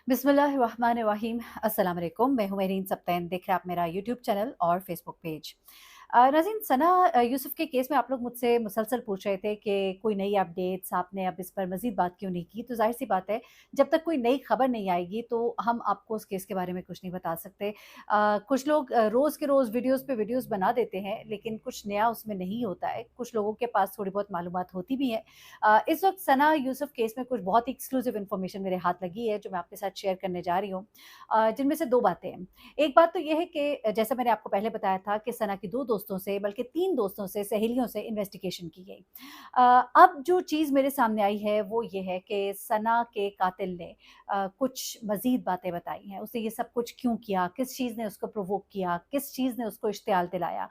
बिस्मिल्लाहिर्रहमानिर्रहीम। अस्सलाम वालेकुम। मैं हूं मेरीन सब्तैन। देख रहे हैं आप मेरा यूट्यूब चैनल और फेसबुक पेज। नाज़रीन, सना यूसुफ के केस में आप लोग मुझसे मुसलसल पूछ रहे थे कि कोई नई अपडेट्स, आपने अब इस पर मज़ीद बात क्यों नहीं की। तो ज़ाहिर सी बात है, जब तक कोई नई खबर नहीं आएगी तो हम आपको उस केस के बारे में कुछ नहीं बता सकते। कुछ लोग रोज़ के रोज़ वीडियोज़ पे वीडियोज़ बना देते हैं, लेकिन कुछ नया उसमें नहीं होता है। कुछ लोगों के पास थोड़ी बहुत मालूमात होती भी है। इस वक्त सना यूसुफ केस में कुछ बहुत ही एक्सक्लूसिव इन्फॉर्मेशन मेरे हाथ लगी है, जो मैं आपके साथ शेयर करने जा रही हूँ। जिनमें से दो बातें हैं। एक बात तो ये है कि जैसा मैंने आपको पहले बताया था कि सना की दो दोस्तों से, बल्कि तीन दोस्तों से, सहेलियों से इन्वेस्टिगेशन की गई। अब जो चीज़ मेरे सामने आई है वो ये है कि सना के कातिल ने कुछ मजीद बातें बताई हैं। उसने ये सब कुछ क्यों किया, किस चीज़ ने उसको प्रोवोक किया, किस चीज़ ने उसको इश्तियाल दिलाया।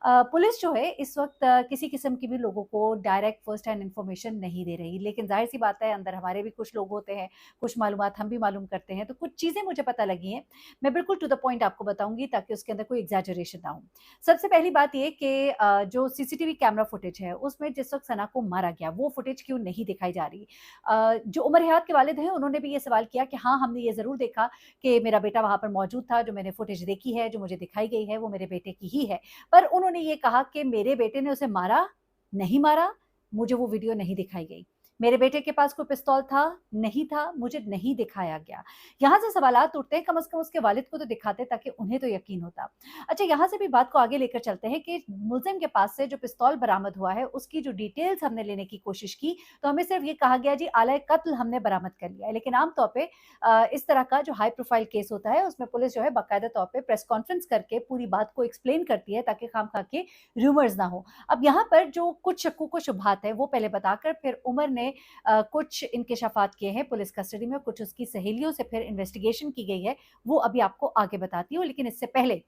पुलिस जो है इस वक्त किसी किस्म की भी लोगों को डायरेक्ट फर्स्ट हैंड इन्फॉर्मेशन नहीं दे रही, लेकिन जाहिर सी बात है, अंदर हमारे भी कुछ लोग होते हैं, कुछ मालूमात हम भी मालूम करते हैं। तो कुछ चीज़ें मुझे पता लगी हैं, मैं बिल्कुल टू द पॉइंट आपको बताऊंगी ताकि उसके अंदर कोई एग्जैजरेशन ना हो। सबसे पहली बात ये कि जो सीसीटीवी कैमरा फुटेज है उसमें जिस वक्त सना को मारा गया वो फुटेज क्यों नहीं दिखाई जा रही। जो उमर हयात के वालिद हैं उन्होंने भी ये सवाल किया कि हाँ, हमने ये ज़रूर देखा कि मेरा बेटा वहाँ पर मौजूद था, जो मैंने फुटेज देखी है, जो मुझे दिखाई गई है, वो मेरे बेटे की ही है। पर उन्होंने ये कहा कि मेरे बेटे ने उसे मारा, नहीं मारा, मुझे वो वीडियो नहीं दिखाई गई। मेरे बेटे के पास कोई पिस्तौल था, नहीं था, मुझे नहीं दिखाया गया। यहाँ से सवालात उठते हैं, कम से कम उसके वालिद को तो दिखाते ताकि उन्हें तो यकीन होता। अच्छा, यहाँ से भी बात को आगे लेकर चलते हैं कि मुलजिम के पास से जो पिस्तौल बरामद हुआ है उसकी जो डिटेल्स हमने लेने की कोशिश की, तो हमें सिर्फ ये कहा गया जी आला कत्ल हमने बरामद कर लिया है। लेकिन आमतौर पर इस तरह का जो हाई प्रोफाइल केस होता है उसमें पुलिस जो है बाकायदा तौर पर प्रेस कॉन्फ्रेंस करके पूरी बात को एक्सप्लेन करती है ताकि खामखा के रूमर्स ना हो। अब यहाँ पर जो कुछ शक्कू को शुबहात है वो पहले बताकर फिर उमर ने कुछ इंकशाफात किए हैं पुलिस कस्टडी में, कुछ उसकी सहेलियों से फिर इन्वेस्टिगेशन की गई है, वो अभी आपको आगे बताती हूँ। लेकिन इससे पहले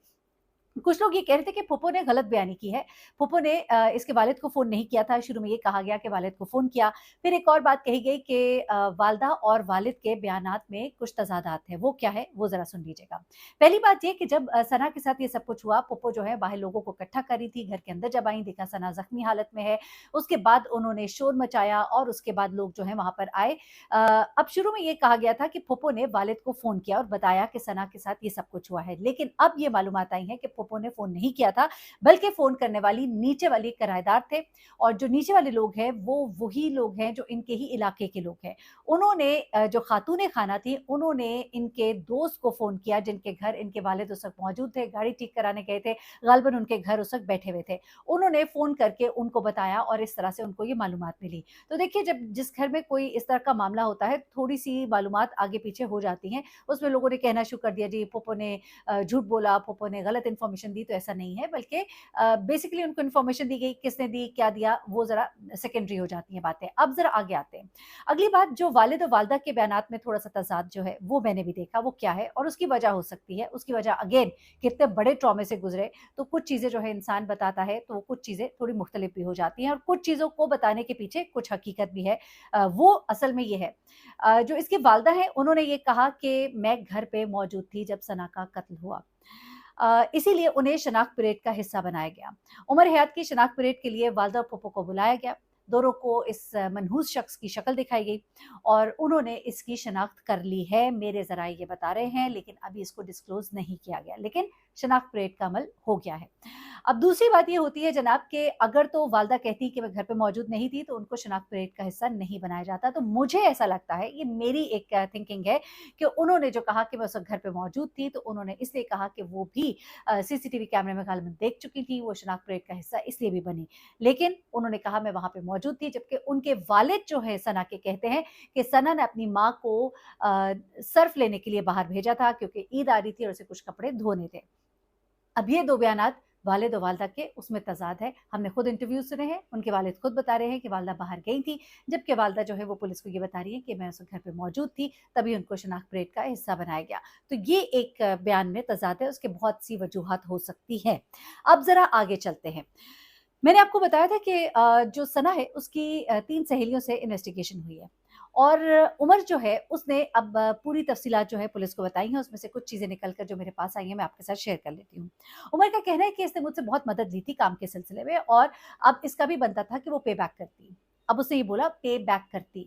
कुछ लोग ये कह रहे थे कि फुप्पो ने गलत बयानी की है। फुप्पो ने इसके वालिद को फ़ोन नहीं किया था। शुरू में ये कहा गया कि वालिद को फ़ोन किया। फिर एक और बात कही गई कि वालिदा और वालिद के बयानात में कुछ तज़ादात हैं। वो क्या है, वो ज़रा सुन लीजिएगा। पहली बात ये कि जब सना के साथ ये सब कुछ हुआ, फुप्पो जो है बाहर लोगों को इकट्ठा कर रही थी। घर के अंदर जब आई, देखा सना ज़ख्मी हालत में है। उसके बाद उन्होंने शोर मचाया और उसके बाद लोग जो हैं वहाँ पर आए। अब शुरू में ये कहा गया था कि फुप्पो ने वालिद को फ़ोन किया और बताया कि सना के साथ ये सब कुछ हुआ है। लेकिन अब ये मालूमात आई हैं कि फुप्पो ने फ़ोन नहीं किया था, बल्कि फ़ोन करने वाली नीचे वाली किराएदार थे, और जो नीचे वाले लोग हैं वो वही लोग हैं जो इनके ही इलाके के लोग हैं। उन्होंने जो खातून खाना थी, उन्होंने इनके दोस्त को फ़ोन किया जिनके घर इनके वालिद उस वक़्त मौजूद थे, गाड़ी ठीक कराने गए थे, ग़ालिबन उनके घर उस वक़्त बैठे हुए थे। उन्होंने फ़ोन करके उनको बताया और इस तरह से उनको ये मालूमात मिली। तो देखिए, जब जिस घर में कोई इस तरह का मामला होता है, थोड़ी-सी मालूमात आगे-पीछे हो जाती हैं। उसमें लोगों ने कहना शुरू कर दिया, जी फूफो ने झूठ बोला, फूफो ने गलत इन्फॉर्मेशन दी, तो ऐसा नहीं है, बल्कि बेसिकली उनको इन्फॉर्मेशन दी गई, किसने दी, क्या दिया, वो ज़रा सेकेंडरी हो जाती हैं बातें। अब ज़रा आगे आते हैं। अगली बात, जो वालिद और वालिदा के बयानात में थोड़ा-सा तज़ाद जो है, वो मैंने भी देखा, वो क्या है और उसकी वजह हो सकती है। उसकी वजह अगेन कितने बड़े ट्रॉमे से गुज़रे, तो कुछ चीज़ें जो है इंसान बताता है, तो कुछ चीज़ें थोड़ी मुख्तलिफ भी हो जाती हैं और कुछ चीज़ों को बताने के पीछे कुछ हकीकत भी है। वो असल में ये है, जो इसकी वालिदा हैं, उन्होंने ये कहा कि मैं घर पे मौजूद थी जब सना का कत्ल हुआ। इसीलिए उन्हें शनाख्त परेड का हिस्सा बनाया गया। उमर हयात की शनाख्त परेड के लिए वालिदा और फूफो को बुलाया गया। दोनों को इस मनहूस शख्स की शक्ल दिखाई गई और उन्होंने इसकी शनाख्त कर ली है, मेरे ज़राए ये बता रहे हैं, लेकिन अभी इसको डिस्क्लोज़ नहीं किया गया। लेकिन शनाख्त परेड का अमल हो गया है। अब दूसरी बात ये होती है जनाब कि अगर तो वालिदा कहती कि मैं घर पे मौजूद नहीं थी, तो उनको शनाख्त परेड का हिस्सा नहीं बनाया जाता। तो मुझे ऐसा लगता है, ये मेरी एक थिंकिंग है, कि उन्होंने जो कहा कि मैं उस वक़्त घर पे मौजूद थी, तो उन्होंने इसलिए कहा कि वो भी सीसीटीवी कैमरे में ग़ालिबन देख चुकी थी, वो शनाख्त परेड का हिस्सा इसलिए भी बनी। लेकिन उन्होंने कहा मैं वहाँ पे मौजूद थी, जबकि उनके वालिद जो हैं सना के, कहते हैं कि सना ने अपनी माँ को सर्फ़ लेने के लिए बाहर भेजा था, क्योंकि ईद आ रही थी और उसे कुछ कपड़े धोने थे। अब ये 2 बयानात वालिद और वालिदा के, उसमें तज़ाद है। हमने खुद इंटरव्यू सुने हैं, उनके वालिद खुद बता रहे हैं कि वालिदा बाहर गई थी, जबकि वालिदा जो है वो पुलिस को ये बता रही है कि मैं उस घर पे मौजूद थी, तभी उनको शनाख्त परेड का हिस्सा बनाया गया। तो ये एक बयान में तज़ाद है, उसके बहुत सी वजूहात हो सकती हैं। अब ज़रा आगे चलते हैं। मैंने आपको बताया था कि जो सना है उसकी 3 सहेलियों से इन्वेस्टिगेशन हुई है और उमर जो है उसने अब पूरी तफ़सीलात जो है पुलिस को बताई हैं। उसमें से कुछ चीज़ें निकल कर जो मेरे पास आई हैं, मैं आपके साथ शेयर कर लेती हूँ। उमर का कहना है कि इसने मुझसे बहुत मदद ली थी काम के सिलसिले में और अब इसका भी बनता था कि वो पे बैक करती। अब उसने ये बोला पे बैक करती।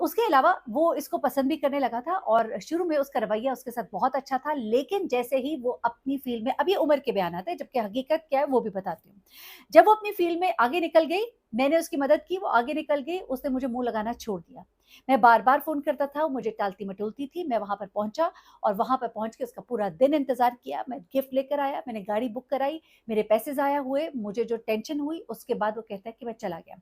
उसके अलावा वो इसको पसंद भी करने लगा था और शुरू में उसका रवैया उसके साथ बहुत अच्छा था, लेकिन जैसे ही वो अपनी फील्ड में, अब ये उम्र के बयान आते हैं, जबकि हकीकत क्या है वो भी बताती हूँ। जब वो अपनी फील्ड में आगे निकल गई, मैंने उसकी मदद की, वो आगे निकल गई, उसने मुझे मुँह लगाना छोड़ दिया। मैं बार-बार फ़ोन करता था, वो मुझे टालती-मटोलती थी, मैं वहाँ पर पहुँचा और वहाँ पर पहुँच के उसका पूरा दिन इंतज़ार किया, मैं गिफ्ट लेकर आया, मैंने गाड़ी बुक कराई, मेरे पैसे ज़ाया हुए, मुझे जो टेंशन हुई, उसके बाद वो कहता है कि मैं चला गया।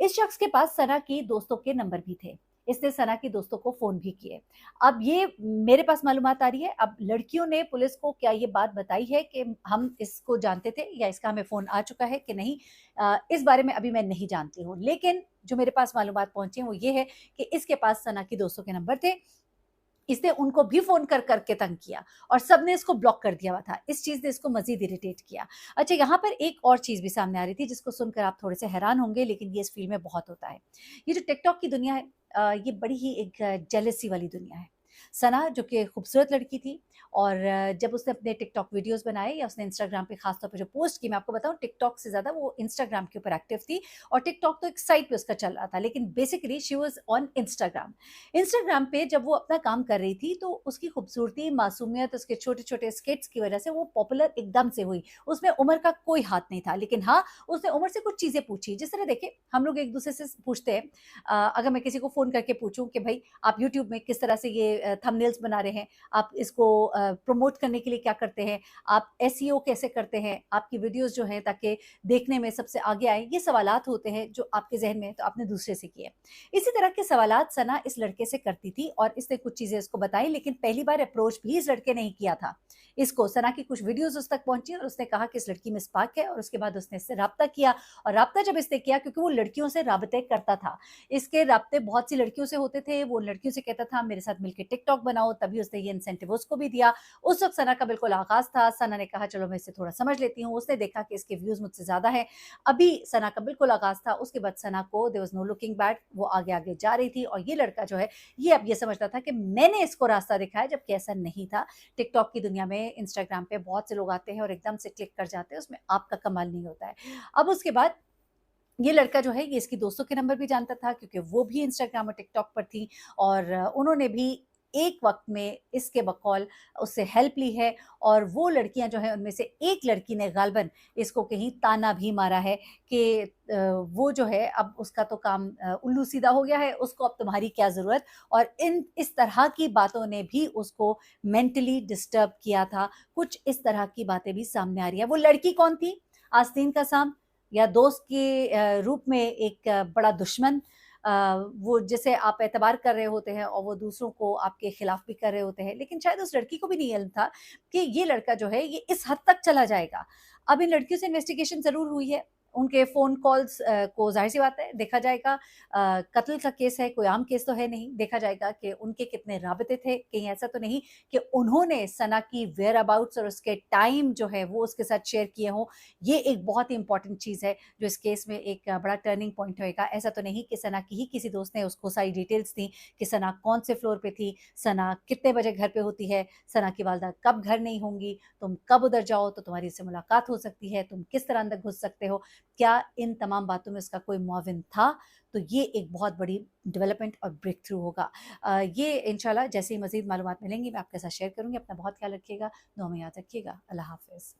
इस शख्स के पास सना की दोस्तों के नंबर भी थे। इसने सना की दोस्तों को फ़ोन भी किए। अब ये मेरे पास मालूमात आ रही है, अब लड़कियों ने पुलिस को क्या ये बात बताई है कि हम इसको जानते थे या इसका हमें फ़ोन आ चुका है कि नहीं? इस बारे में अभी मैं नहीं जानती हूँ। लेकिन जो मेरे पास मालूमात पहुँची हैं वो ये है कि इसके पास सना की दोस्तों के नंबर थे। इसने उनको भी फ़ोन कर के तंग किया और सबने इसको ब्लॉक कर दिया हुआ था। इस चीज़ ने इसको मज़ीद इरिटेट किया। अच्छा, यहाँ पर एक और चीज़ भी सामने आ रही थी जिसको सुनकर आप थोड़े से हैरान होंगे, लेकिन ये इस फ़ील्ड में बहुत होता है। ये जो टिकटॉक की दुनिया है, ये बड़ी ही एक जेलसी वाली दुनिया है। सना जो कि खूबसूरत लड़की थी और जब उसने अपने टिकटॉक वीडियोज़ बनाए या उसने इंस्टाग्राम पे ख़ास तौर पे जो पोस्ट की, मैं आपको बताऊँ टिकटॉक से ज़्यादा वो इंस्टाग्राम के ऊपर एक्टिव थी और टिकटॉक तो एक साइट पे उसका चल रहा था, लेकिन basically she was on Instagram. Instagram पे जब वो अपना काम कर रही थी, तो उसकी खूबसूरती, मासूमियत, उसके छोटे-छोटे स्किट्स की वज़ह से वो पॉपुलर एकदम से हुई। उसमें उम्र का कोई हाथ नहीं था, लेकिन हाँ, उसने उम्र से कुछ चीज़ें पूछी। जिस तरह देखिए, हम लोग एक-दूसरे से पूछते हैं, अगर मैं किसी को फ़ोन करके पूछूँ कि भई आप यूट्यूब में किस तरह से ये थंबनेल्स बना रहे हैं, आप इसको प्रमोट करने के लिए क्या करते हैं, आप एसईओ कैसे करते हैं, आपकी वीडियोज़ जो हैं ताकि देखने में सबसे आगे आएँ, ये सवालात होते हैं जो आपके ज़हन में हैं, तो आपने दूसरे से किए। इसी तरह के सवालात सना इस लड़के से करती थी और इसने कुछ चीज़ें इसको बताई, लेकिन पहली बार अप्रोच भी इस लड़के ने ही किया था। इसको सना की कुछ वीडियोज़ उस तक पहुँची और उसने कहा कि इस लड़की में स्पार्क है और उसके बाद उसने इससे राब्ता किया और राब्ता जब इसने किया, क्योंकि वो लड़कियों से राब्ते करता था। इसके राब्ते बहुत सी लड़कियों से होते थे, वो लड़कियों से कहता था मेरे साथ मिलके टिकटॉक बनाओ, तभी उसने ये इंसेंटिव उसको भी दिया। उस वक़्त सना का बिल्कुल आगाज़ था, सना ने कहा चलो मैं इससे थोड़ा समझ लेती हूँ, उसने देखा कि इसके व्यूज़ मुझसे ज़्यादा हैं। अभी सना का बिल्कुल आगाज़ था, उसके बाद सना को there was no looking back, वो आगे-आगे जा रही थी और ये लड़का जो है, ये अब ये समझता था कि मैंने इसको रास्ता दिखाया, जबकि ऐसा नहीं था। टिकटॉक की दुनिया में, इंस्टाग्राम पे बहुत से लोग आते हैं और एकदम से क्लिक कर जाते हैं, उसमें आपका कमाल नहीं होता है। अब उसके बाद ये लड़का जो है, ये इसकी दोस्तों के नंबर भी जानता था क्योंकि वो भी इंस्टाग्राम और टिकटॉक पर थी और उन्होंने भी एक वक़्त में इसके बकौल उससे हेल्प ली है और वो लड़कियाँ जो हैं, उनमें से एक लड़की ने ग़ालिबन इसको कहीं ताना भी मारा है कि वो जो है अब उसका तो काम उल्लू सीधा हो गया है, उसको अब तुम्हारी क्या ज़रूरत, और इस तरह की बातों ने भी उसको मेंटली डिस्टर्ब किया था। कुछ इस तरह की बातें भी सामने आ रही हैं। वो लड़की कौन थी? आस्तीन का साम या दोस्त के रूप में एक बड़ा दुश्मन, वो जिसे आप एतबार कर रहे होते हैं और वो दूसरों को आपके खिलाफ भी कर रहे होते हैं, लेकिन शायद उस लड़की को भी नहीं इल्म था कि ये लड़का जो है ये इस हद तक चला जाएगा। अब इन लड़कियों से इन्वेस्टिगेशन ज़रूर हुई है, उनके फ़ोन कॉल्स को ज़ाहिर-सी बात है देखा जाएगा। कत्ल का केस है, कोई आम केस तो है नहीं, देखा जाएगा कि उनके कितने राबिते थे, कहीं ऐसा तो नहीं कि उन्होंने सना की वेयर अबाउट्स और उसके टाइम जो है वो उसके साथ शेयर किए हों। ये एक बहुत ही इम्पोर्टेंट चीज़ है जो इस केस में एक बड़ा टर्निंग पॉइंट होएगा। ऐसा तो नहीं कि सना की ही किसी दोस्त ने उसको सारी डिटेल्स दी कि सना कौन से फ्लोर पे थी, सना कितने बजे घर पे होती है, सना की वालिदा कब घर नहीं होंगी, तुम कब उधर जाओ तो तुम्हारी उससे मुलाकात हो सकती है, तुम किस तरह अंदर घुस सकते हो, क्या इन तमाम बातों में उसका कोई मुआविन था? तो ये एक बहुत बड़ी डेवलपमेंट और ब्रेक थ्रू होगा। ये इंशाल्लाह जैसे ही मज़ीद मालूमात मिलेंगी मैं आपके साथ शेयर करूँगी। अपना बहुत ख्याल रखिएगा, दुआ में याद रखिएगा। अल्लाह हाफ़िज़।